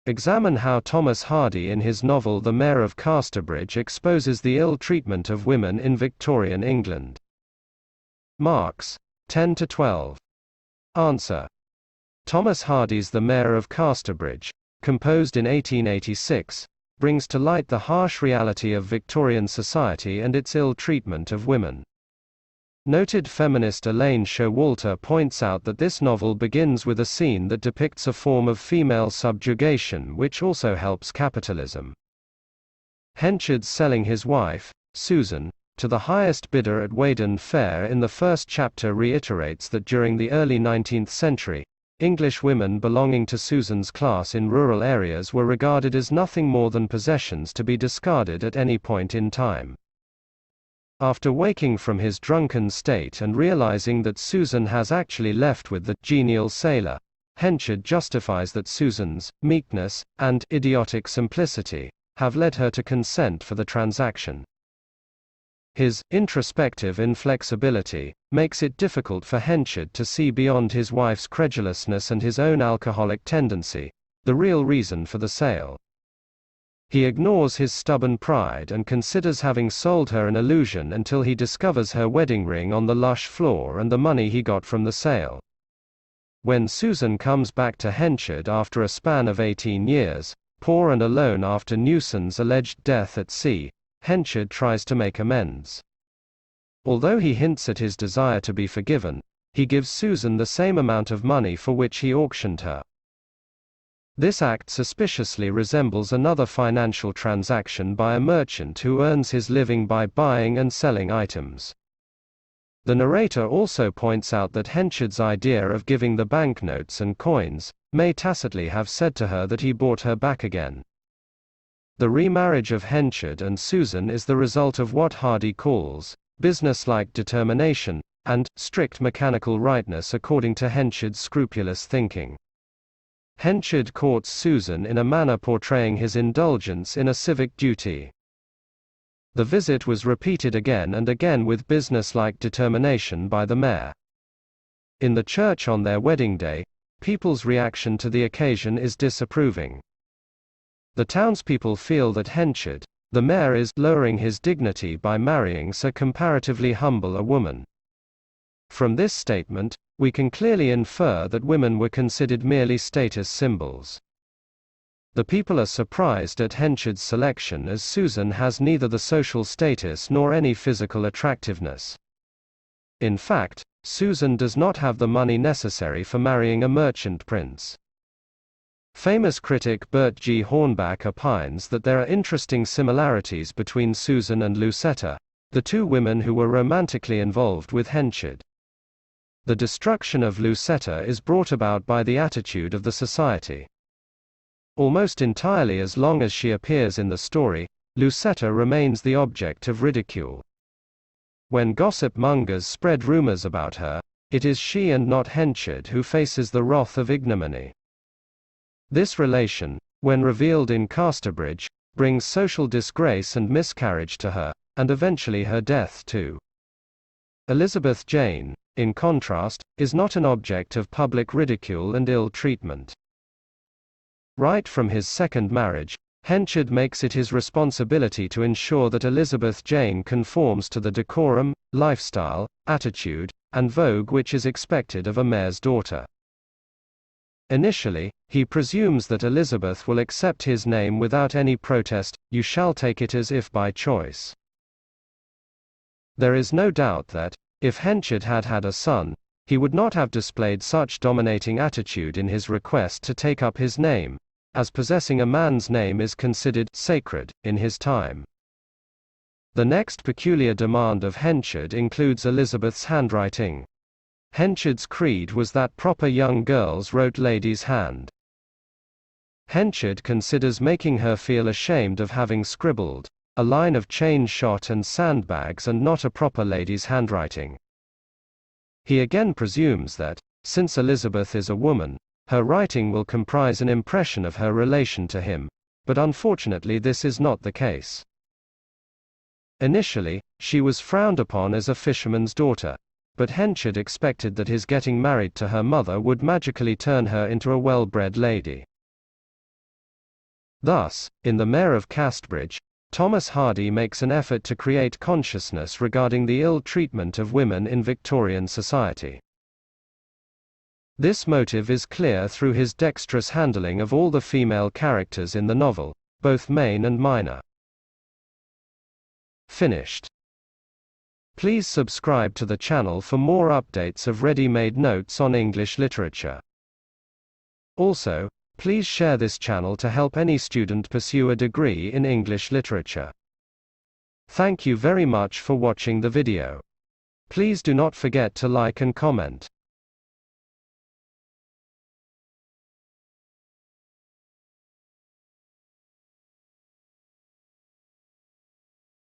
Examine how Thomas Hardy in his novel The Mayor of Casterbridge exposes the ill treatment of women in Victorian England. Marks. 10-12. Answer. Thomas Hardy's The Mayor of Casterbridge, composed in 1886, brings to light the harsh reality of Victorian society and its ill treatment of women. Noted feminist Elaine Showalter points out that this novel begins with a scene that depicts a form of female subjugation which also helps capitalism. Henchard's selling his wife, Susan, to the highest bidder at Weydon Fair in the first chapter reiterates that during the early 19th century, English women belonging to Susan's class in rural areas were regarded as nothing more than possessions to be discarded at any point in time. After waking from his drunken state and realizing that Susan has actually left with the genial sailor, Henchard justifies that Susan's meekness and idiotic simplicity have led her to consent for the transaction. His introspective inflexibility makes it difficult for Henchard to see beyond his wife's credulousness and his own alcoholic tendency, the real reason for the sale. He ignores his stubborn pride and considers having sold her an illusion until he discovers her wedding ring on the lush floor and the money he got from the sale. When Susan comes back to Henchard after a span of 18 years, poor and alone after Newson's alleged death at sea, Henchard tries to make amends. Although he hints at his desire to be forgiven, he gives Susan the same amount of money for which he auctioned her. This act suspiciously resembles another financial transaction by a merchant who earns his living by buying and selling items. The narrator also points out that Henchard's idea of giving the banknotes and coins may tacitly have said to her that he bought her back again. The remarriage of Henchard and Susan is the result of what Hardy calls businesslike determination and strict mechanical rightness according to Henchard's scrupulous thinking. Henchard courts Susan in a manner portraying his indulgence in a civic duty. The visit was repeated again and again with businesslike determination by the mayor. In the church on their wedding day, people's reaction to the occasion is disapproving. The townspeople feel that Henchard, the mayor, is lowering his dignity by marrying so comparatively humble a woman. From this statement, we can clearly infer that women were considered merely status symbols. The people are surprised at Henchard's selection as Susan has neither the social status nor any physical attractiveness. In fact, Susan does not have the money necessary for marrying a merchant prince. Famous critic Bert G. Hornback opines that there are interesting similarities between Susan and Lucetta, the two women who were romantically involved with Henchard. The destruction of Lucetta is brought about by the attitude of the society. Almost entirely as long as she appears in the story, Lucetta remains the object of ridicule. When gossip mongers spread rumors about her, it is she and not Henchard who faces the wrath of ignominy. This relation, when revealed in Casterbridge, brings social disgrace and miscarriage to her, and eventually her death too. Elizabeth Jane, in contrast, is not an object of public ridicule and ill treatment. Right from his second marriage, Henchard makes it his responsibility to ensure that Elizabeth Jane conforms to the decorum, lifestyle, attitude, and vogue which is expected of a mayor's daughter. Initially, he presumes that Elizabeth will accept his name without any protest, you shall take it as if by choice. There is no doubt that, if Henchard had had a son, he would not have displayed such dominating attitude in his request to take up his name, as possessing a man's name is considered sacred in his time. The next peculiar demand of Henchard includes Elizabeth's handwriting. Henchard's creed was that proper young girls wrote ladies' hand. Henchard considers making her feel ashamed of having scribbled a line of chain shot and sandbags and not a proper lady's handwriting. He again presumes that, since Elizabeth is a woman, her writing will comprise an impression of her relation to him, but unfortunately this is not the case. Initially, she was frowned upon as a fisherman's daughter, but Henchard expected that his getting married to her mother would magically turn her into a well-bred lady. Thus, in The Mayor of Casterbridge, Thomas Hardy makes an effort to create consciousness regarding the ill treatment of women in Victorian society. This motive is clear through his dexterous handling of all the female characters in the novel, both main and minor. Finished. Please subscribe to the channel for more updates of ready-made notes on English literature. Also, please share this channel to help any student pursue a degree in English literature. Thank you very much for watching the video. Please do not forget to like and comment.